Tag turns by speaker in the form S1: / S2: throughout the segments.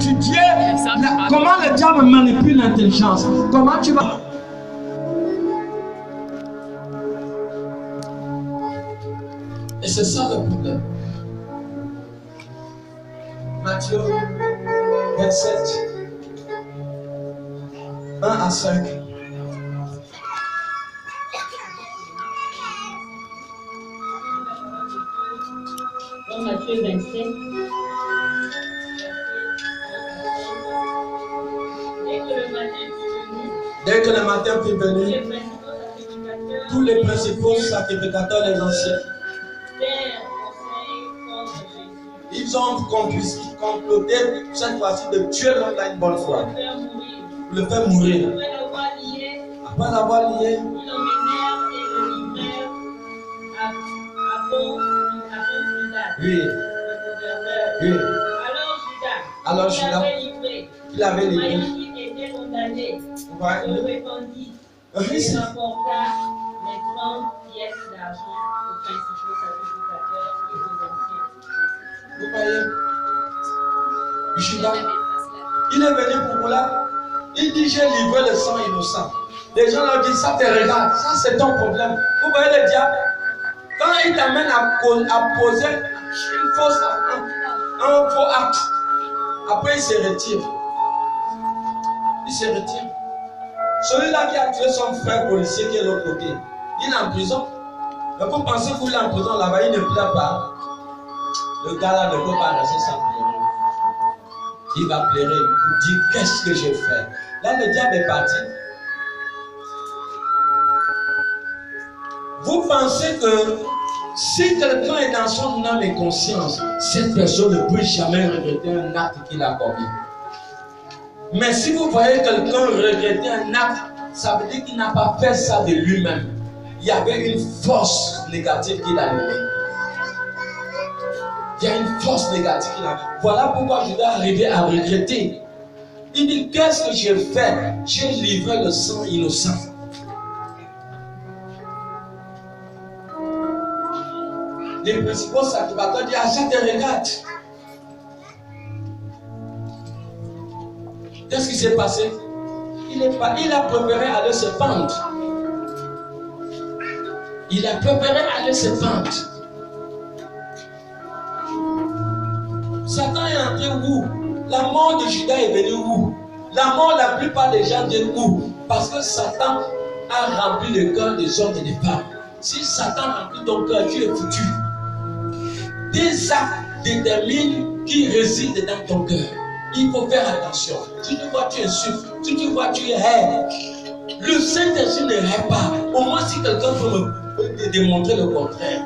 S1: étudié comment le diable manipule l'intelligence. Comment tu vas... Et c'est ça le problème. Matthieu 27, 1 à 5.
S2: Dans Matthieu 27,
S1: dès que le matin fut venu, tous les principaux sacrificateurs, les anciens, ils ont comploté cette fois-ci de tuer l'homme là une bonne fois, pour le faire mourir. Après l'avoir lié,
S2: ils l'emmenèrent et le livrèrent à Ponce Pilate,
S1: oui,
S2: le gouverneur.
S1: oui.
S2: Alors Judas,
S1: Il avait livré,
S2: voyant qu'il était condamné, se répandit et
S1: oui.
S2: rapporta les 30 pièces d'argent aux principaux sacrificateurs et aux anciens.
S1: Vous voyez, Judas, il est venu pour là. Il dit j'ai livré le sang innocent. Les gens leur disent ça te regarde, ça c'est ton problème. Vous voyez le diable, quand il t'amène à poser un faux acte, après il se retire. Il se retire. Celui-là qui a tué son frère policier qui est de l'autre côté, il est en prison. Mais vous pensez qu'il est en prison là-bas, il ne pleure pas. Le gars là ne peut pas rester sans pleurer. Il va pleurer, il vous dit qu'est-ce que j'ai fait. Là le diable est parti. Vous pensez que si quelqu'un est dans son âme et conscience, cette personne ne peut jamais regretter un acte qu'il a commis. Mais si vous voyez quelqu'un regretter un acte, ça veut dire qu'il n'a pas fait ça de lui-même. Il y avait une force négative qui l'a animé. Il y a une force négative qui l'a. Voilà pourquoi je dois arriver à regretter. Il dit, qu'est-ce que j'ai fait? J'ai livré le sang innocent. Les principaux sacrificateurs disent, ah, ça te regarde. Qu'est-ce qui s'est passé? Il a préféré aller se pendre. Il a préféré aller se pendre. Satan est entré où? La mort de Judas est venue où? La mort, la plupart des gens disent où? Parce que Satan a rempli le cœur des hommes et des femmes. Si Satan remplit ton cœur, tu es foutu. Des actes déterminent qui résident dans ton cœur. Il faut faire attention. Si tu vois, tu insultes. Si tu vois, tu hais. Le Saint-Esprit ne hait pas. Au moins, si quelqu'un peut te démontrer le contraire.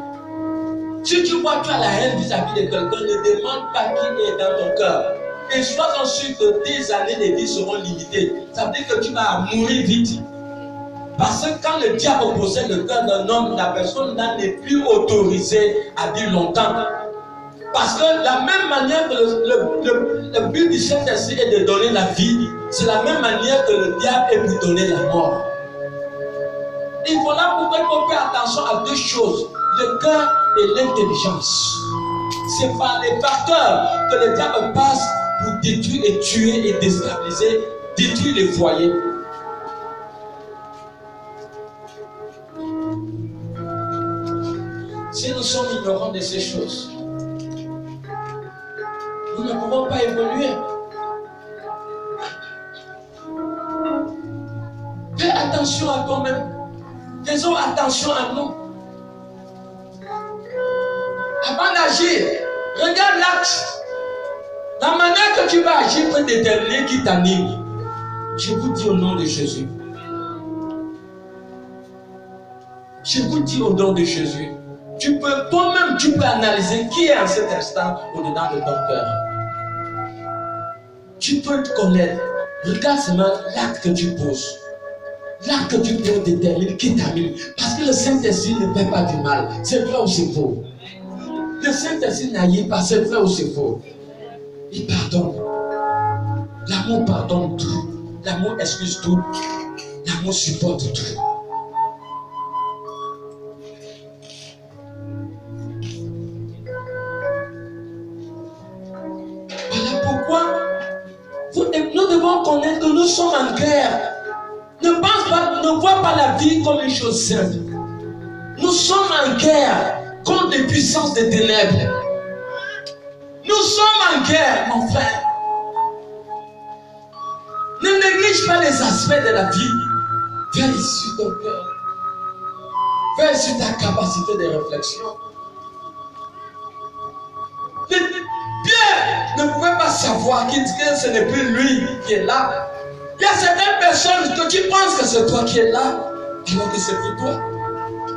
S1: Si tu vois, tu as la haine vis-à-vis de quelqu'un, ne demande pas qui est dans ton cœur. Et sois sûr que tes années de vie seront limitées. Ça veut dire que tu vas mourir vite. Parce que quand le diable possède le cœur d'un homme, la personne là n'est plus autorisée à vivre longtemps. Parce que la même manière que le but du Saint-Esprit est de donner la vie, c'est la même manière que le diable est pour donner la mort. Il faut là pourquoi il faut faire attention à deux choses, le cœur et l'intelligence. C'est par les facteurs que le diable passe pour détruire et tuer et déstabiliser, détruire les foyers. Si nous sommes ignorants de ces choses, nous ne pouvons pas évoluer. Fais attention à toi-même. Faisons attention à nous. Avant d'agir, regarde l'acte. La manière que tu vas agir peut déterminer qui t'anime. Je vous dis au nom de Jésus. Je vous dis au nom de Jésus. Toi-même, tu peux analyser qui est en cet instant au-dedans de ton cœur. Tu peux te connaître. Regarde seulement l'acte que tu poses. L'acte que tu poses détermine qui t'anime. Parce que le Saint-Esprit ne fait pas du mal. C'est vrai ou c'est faux? Le Saint-Esprit n'agit pas. C'est vrai ou c'est faux? Il pardonne. L'amour pardonne tout. L'amour excuse tout. L'amour supporte tout. Voilà pourquoi nous devons connaître que nous sommes en guerre. Ne vois pas la vie comme une chose simple. Nous sommes en guerre contre les puissances des ténèbres. Nous sommes en guerre, mon frère. Ne néglige pas les aspects de la vie. Veille sur ton cœur. Veille sur ta capacité de réflexion. Pierre ne pouvait pas savoir que ce n'est plus lui qui est là. Il y a certaines personnes que tu penses que c'est toi qui es là, alors que c'est plus toi.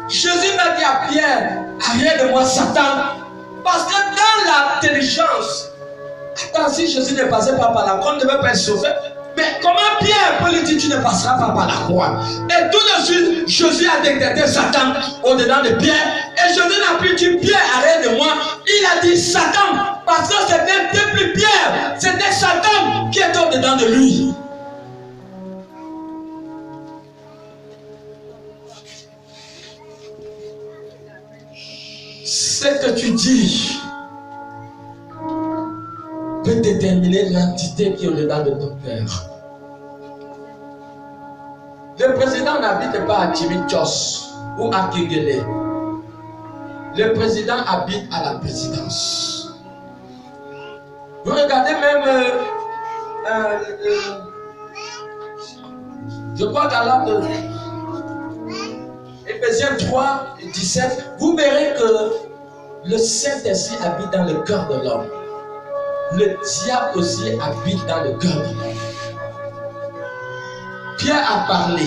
S1: Jésus m'a dit à Pierre, arrête de moi Satan. Parce que dans l'intelligence, attends, si Jésus ne passait pas par la croix, on ne devait pas être sauvé. Mais comment Pierre peut lui dire tu ne passeras pas par la croix? Et tout de suite, Jésus a détecté Satan au-dedans de Pierre. Et Jésus n'a plus dit Pierre, arrête de moi. Il a dit Satan, parce que c'était plus Pierre, c'était Satan qui était au-dedans de lui. Ce que tu dis peut déterminer l'entité qui est au-dedans de ton cœur. Le président n'habite pas à Timichos ou à Kigele. Le président habite à la présidence. Vous regardez même, je crois qu'à l'ordre Éphésiens 3, 17, vous verrez que le Saint-Esprit habite dans le cœur de l'homme. Le diable aussi habite dans le cœur de l'homme. Pierre a parlé.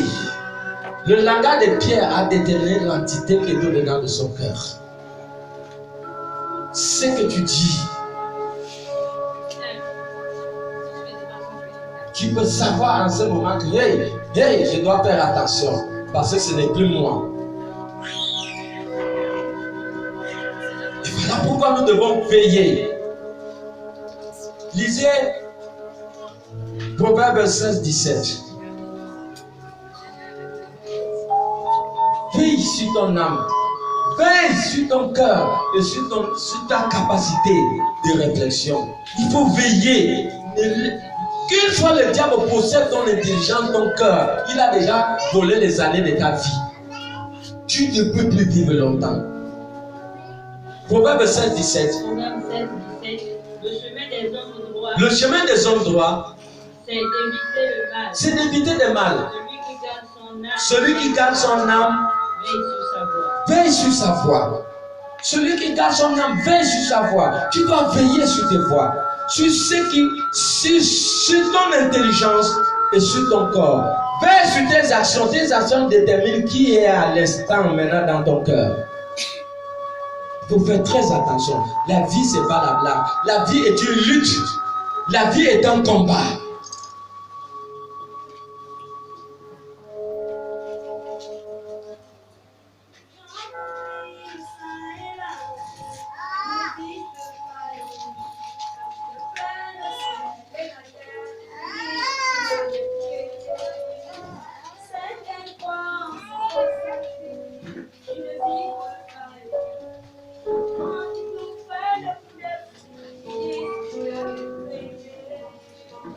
S1: Le langage de Pierre a déterminé l'entité qui est au-dedans de son cœur. Ce que tu dis, tu peux savoir en ce moment que hey, je dois faire attention parce que ce n'est plus moi. Et voilà pourquoi nous devons veiller. Lisez Proverbe 16, 17. Veille sur ton âme, veille sur ton cœur et sur ta capacité de réflexion. Il faut veiller. Qu'une fois le diable possède ton intelligence, ton cœur, il a déjà volé les années de ta vie. Tu ne peux plus vivre longtemps. Proverbe 16, 17.
S2: Proverbe 16, 17.
S1: Le chemin des hommes droits,
S2: c'est d'éviter le mal.
S1: C'est d'éviter le mal. Celui qui garde son âme, veille sur sa voie. Celui qui garde son âme, veille sur sa voie. Tu dois veiller sur tes voies. Sur ton intelligence et sur ton corps. Veille sur tes actions. Tes actions déterminent qui est à l'instant maintenant dans ton cœur. Il faut faire très attention. La vie, c'est pas la blague. La vie est une lutte. La vie est un combat.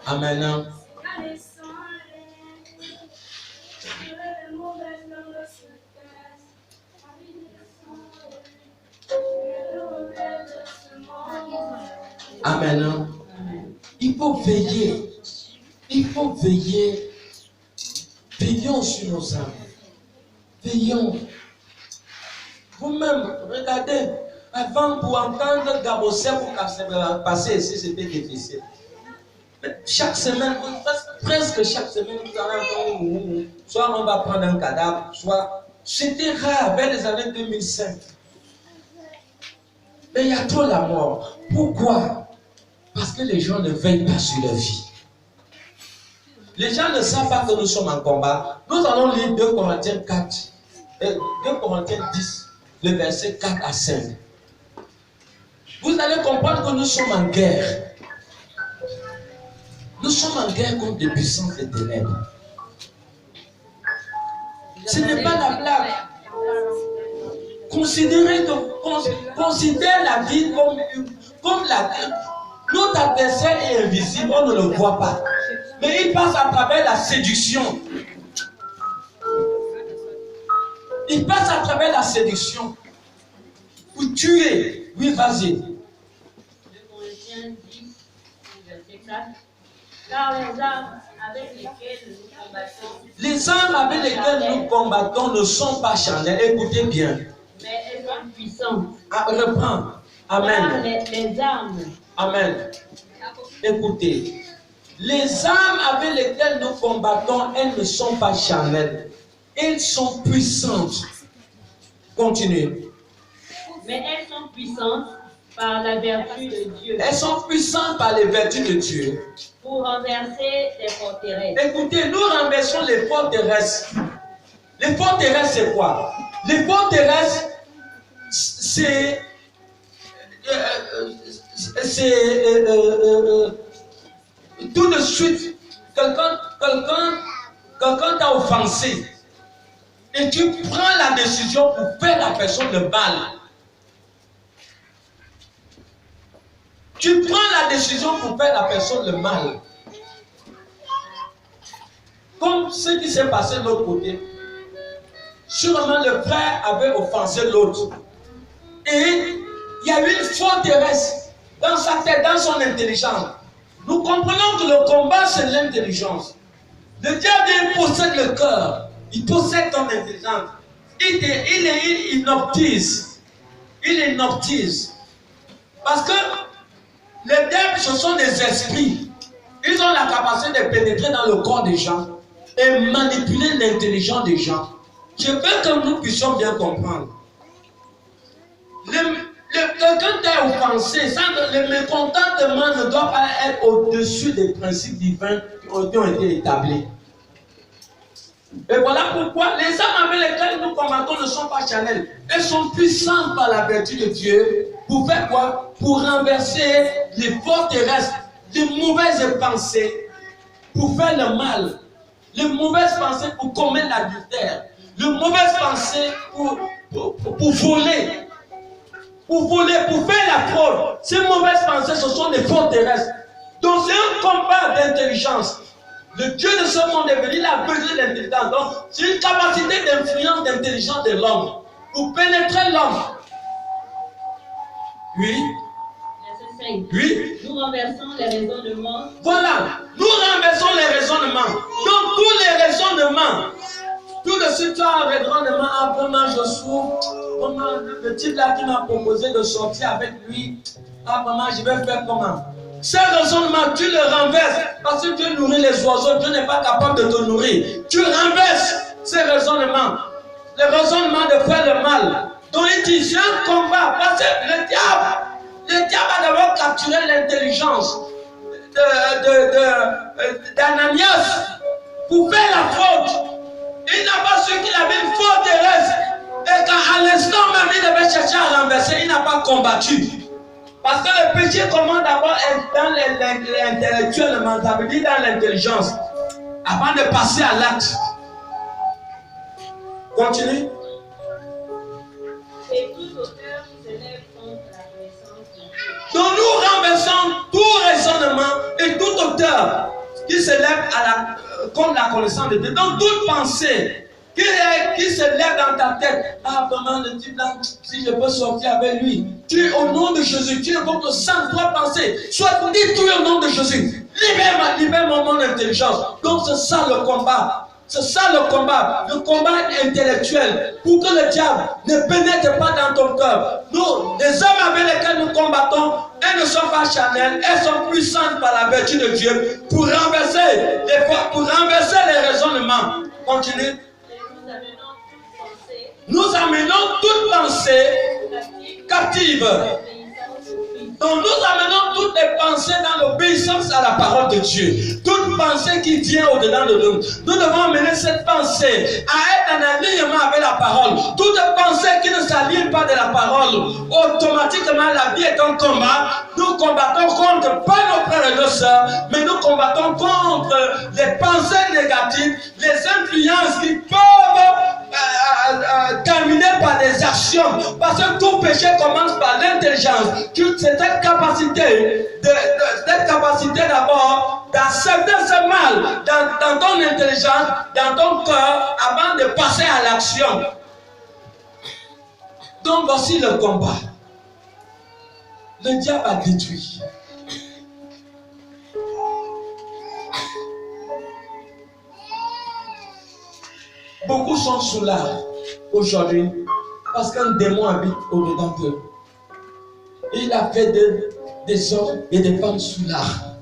S1: Amen. Amen. Il faut veiller. Il faut veiller. Veillons sur nos âmes. Veillons. Vous-même, regardez. Avant, pour entendre Gabosset pour passer ici, c'était difficile. Chaque semaine, presque chaque semaine, nous allons entendre, soit on va prendre un cadavre, soit c'était rare vers les années 2005. Mais il y a trop la mort. Pourquoi? Parce que les gens ne veillent pas sur leur vie. Les gens ne savent pas que nous sommes en combat. Nous allons lire 2 Corinthiens 4, 2 Corinthiens 10, le verset 4 à 5. Vous allez comprendre que nous sommes en guerre. Nous sommes en guerre contre des puissances des ténèbres. Ce n'est pas la blague. Considère la vie comme la. Notre adversaire est invisible, on ne le voit pas. Mais il passe à travers la séduction. Il passe à travers la séduction. Pour tuer. Oui, vas-y.
S2: 2 Corinthiens 10, verset 4. Car les armes avec lesquelles nous combattons,
S1: Les armes avec lesquelles nous combattons ne sont pas charnelles. Écoutez bien.
S2: mais elles sont puissantes.
S1: Ah, reprends.
S2: Car
S1: Amen.
S2: les armes,
S1: Amen. Écoutez. Les armes avec lesquelles nous combattons, elles ne sont pas charnelles. Elles sont puissantes. Continuez.
S2: mais elles sont puissantes par la vertu de Dieu
S1: Elles sont puissantes par les vertus de Dieu.
S2: pour renverser les forteresses.
S1: Écoutez, nous renversons les forteresses. Les forteresses, c'est quoi? Les forteresses, c'est tout de suite, quelqu'un t'a offensé et tu prends la décision pour faire la personne le mal. Tu prends la décision pour faire la personne le mal. Comme ce qui s'est passé de l'autre côté. Sûrement le frère avait offensé l'autre. Et il y a eu une forteresse dans sa tête, dans son intelligence. Nous comprenons que le combat, c'est l'intelligence. Le diable, il possède le cœur. Il possède ton intelligence. Il hypnotise. Il hypnotise. Parce que les diables, ce sont des esprits. Ils ont la capacité de pénétrer dans le corps des gens et manipuler l'intelligence des gens. Je veux que nous puissions bien comprendre. Quelqu'un t'a offensé, le mécontentement ne doit pas être au-dessus des principes divins qui ont été établis. Et voilà pourquoi les armes avec lesquelles nous combattons ne sont pas charnelles. Elles sont puissantes par la vertu de Dieu. Pour faire quoi? Pour renverser les forteresses, les mauvaises pensées, pour faire le mal. Les mauvaises pensées pour commettre l'adultère. Les mauvaises pensées pour voler. Pour voler, pour faire la fraude. Ces mauvaises pensées, ce sont des forteresses. Donc c'est un combat d'intelligence. Le Dieu de ce monde est venu, il a besoin d'intelligence. Donc c'est une capacité d'influence, d'intelligence de l'homme. Pour pénétrer l'homme. Oui.
S2: Verset 5.
S1: Oui.
S2: Nous renversons les raisonnements.
S1: Voilà. Nous renversons les raisonnements. Donc tous les raisonnements. Tout de suite, tu as un raisonnement. Ah, vraiment, je souffre. Comment le type là qui m'a proposé de sortir avec lui. Ah, vraiment, je vais faire comment? Ces raisonnements, tu le renverses. Parce que Dieu nourrit les oiseaux. Dieu n'est pas capable de te nourrir. Tu renverses ces raisonnements. Le raisonnement de faire le mal. Donc il dit, c'est un combat. Parce que le diable a d'abord capturé l'intelligence d'Ananias pour faire la faute. Il n'a pas su qu'il avait une forteresse. Et qu'à l'instant même, il devait chercher à renverser. Il n'a pas combattu. Parce que le péché commence d'abord dans l'intellectuellement, ça veut dire dans l'intelligence. Avant de passer à l'acte. Continue.
S2: Et tout auteur qui s'élève contre la connaissance de Dieu.
S1: Donc nous renversons tout raisonnement et tout auteur qui s'élève contre la connaissance de Dieu. Donc toute pensée qui se lève dans ta tête. Ah, vraiment, le type là, si je peux sortir avec lui. Tu, au nom de Jésus, tu évoques le sang, toi penser. Soit dis-tu au nom de Jésus. Libère mon intelligence. Donc c'est ça le combat. C'est ça le combat intellectuel. Pour que le diable ne pénètre pas dans ton cœur. Nous, les hommes avec lesquels nous combattons, elles ne sont pas charnelles, elles sont puissantes par la vertu de Dieu pour renverser les raisonnements. Continue. Nous amenons toute pensée captive. Donc nous amenons toutes les pensées dans l'obéissance à la parole de Dieu. Toute pensée qui vient au-dedans de nous. Nous devons amener cette pensée à être en alignement avec la parole. Toute pensée qui ne s'aligne pas de la parole, automatiquement la vie est un combat. Nous combattons contre, pas nos frères et nos sœurs, mais nous combattons contre les pensées négatives, les influences qui peuvent terminé par des actions. Parce que tout péché commence par l'intelligence. C'est cette capacité, cette capacité d'abord d'accepter ce mal dans ton intelligence, dans ton cœur, avant de passer à l'action. Donc voici le combat. Le diable a détruit. Beaucoup sont sous l'art aujourd'hui parce qu'un démon habite au-dedans d'eux. Il a fait des hommes et des femmes sous l'art.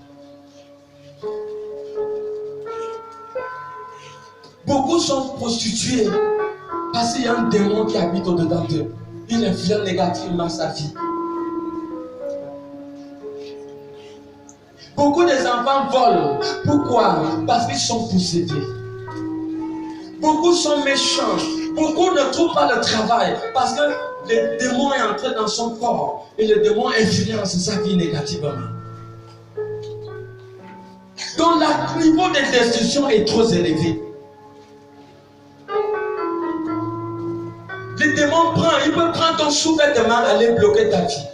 S1: Beaucoup sont prostitués parce qu'il y a un démon qui habite au-dedans d'eux. Il influence négativement sa vie. Beaucoup des enfants volent. Pourquoi? Parce qu'ils sont possédés. Beaucoup sont méchants. Beaucoup ne trouvent pas le travail parce que le démon est entré dans son corps et le démon influence sa vie négativement. Donc le niveau de destruction est trop élevé. Le démon il peut prendre ton sous-vêtement et aller bloquer ta vie.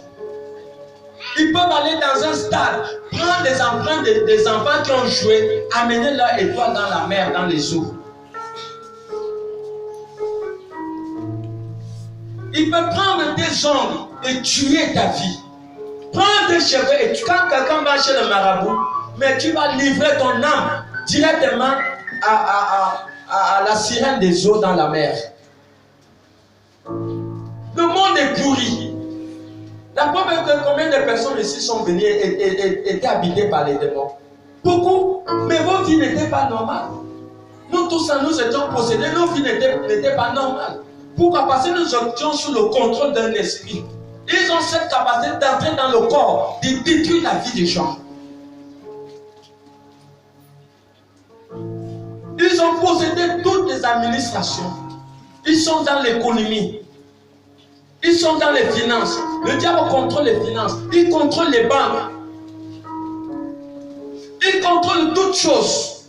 S1: Ils peuvent aller dans un stade, prendre les empreintes des enfants qui ont joué, amener leur étoile dans la mer, dans les eaux. Il peut prendre tes ongles et tuer ta vie. Prendre tes cheveux et quand quelqu'un va chez le marabout, mais tu vas livrer ton âme directement à la sirène des eaux dans la mer. Le monde est pourri. La preuve est que combien de personnes ici sont venues et étaient habitées par les démons? Beaucoup, mais vos vies n'étaient pas normales. Nous tous, nous étions possédés, nos vies n'étaient pas normales. Pourquoi? Parce que nous étions sous le contrôle d'un esprit. Ils ont cette capacité d'entrer dans le corps, de détruire la vie des gens. Ils ont possédé toutes les administrations. Ils sont dans l'économie. Ils sont dans les finances. Le diable contrôle les finances. Il contrôle les banques. Il contrôle toutes choses.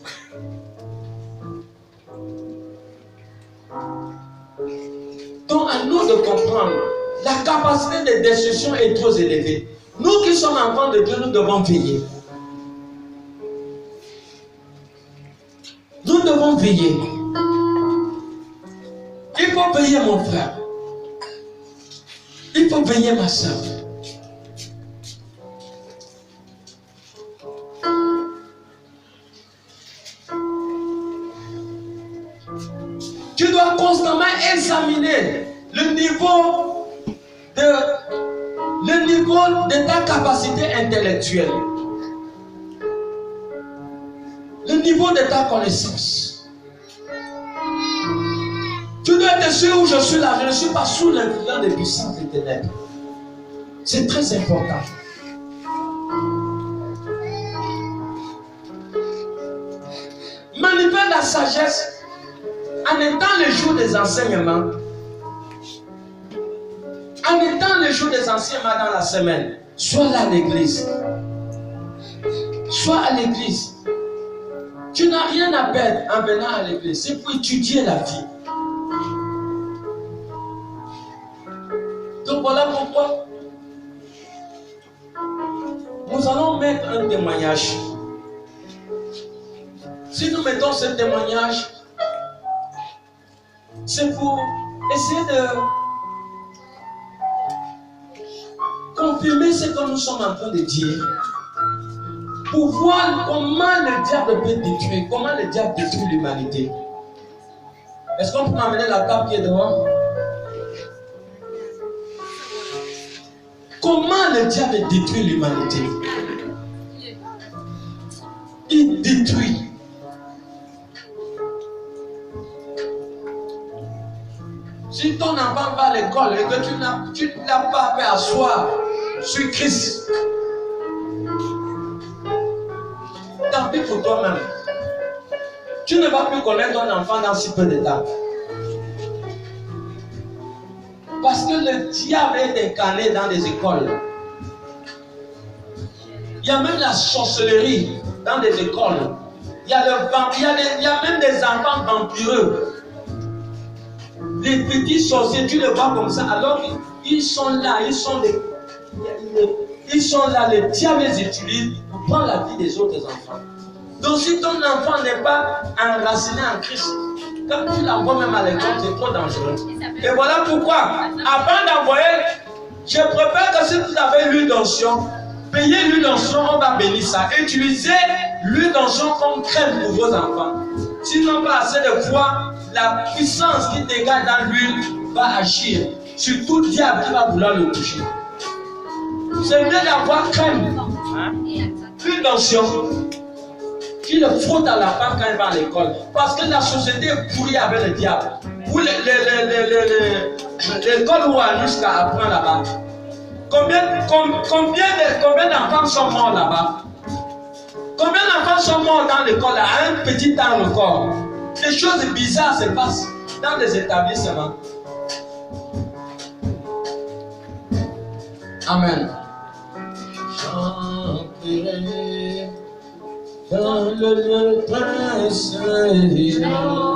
S1: Donc à nous de comprendre, la capacité de destruction est trop élevée. Nous qui sommes enfants de Dieu, nous devons veiller. Nous devons veiller. Il faut veiller, mon frère. Il faut veiller, ma soeur. Tu dois constamment examiner le niveau de ta capacité intellectuelle. Le niveau de ta connaissance. Tu dois être sûr où je suis là. Je ne suis pas sous l'influence des puissances des ténèbres. C'est très important. Manipule la sagesse en étant le jour des enseignements. En étant le jour des enseignements dans la semaine. Sois là à l'église. Sois à l'église. Tu n'as rien à perdre en venant à l'église. C'est pour étudier la vie. Donc voilà pourquoi nous allons mettre un témoignage. Si nous mettons ce témoignage, c'est pour essayer de confirmer ce que nous sommes en train de dire. Pour voir comment le diable peut détruire, comment le diable détruit l'humanité. Est-ce qu'on peut m'amener la table qui est devant? Comment le diable détruit l'humanité? Il détruit. Si ton enfant va à l'école et que tu n'as pas fait asseoir sur Christ, tant pis pour toi-même. Tu ne vas plus connaître ton enfant dans si peu de temps. Parce que le diable est incarné dans des écoles. Il y a même la sorcellerie dans des écoles. Il y a même des enfants vampireux. Les petits sorciers, tu les vois comme ça, alors qu'ils sont là, ils sont là, les diables les utilisent pour prendre la vie des autres enfants. Donc si ton enfant n'est pas enraciné en Christ, quand tu l'envoies même à l'école, c'est trop dangereux. Et voilà pourquoi, avant d'envoyer, je préfère que si vous avez l'huile d'onction, payez l'huile d'onction, on va bénir ça. Utilisez l'huile d'onction comme crème pour vos enfants. Sinon, pas assez de fois, la puissance qui dégage dans l'huile va agir sur tout diable qui va vouloir le toucher. C'est mieux d'avoir crème, l'huile d'onction, qui le frotte à la femme quand elle va à l'école. Parce que la société est pourrie avec le diable. Où l'école où on jusqu'à apprendre là-bas. Combien d'enfants sont morts là-bas? Combien d'enfants sont morts dans l'école à un petit temps encore? Des choses bizarres se passent dans les établissements. Amen. Chanterai dans le lieu très saint.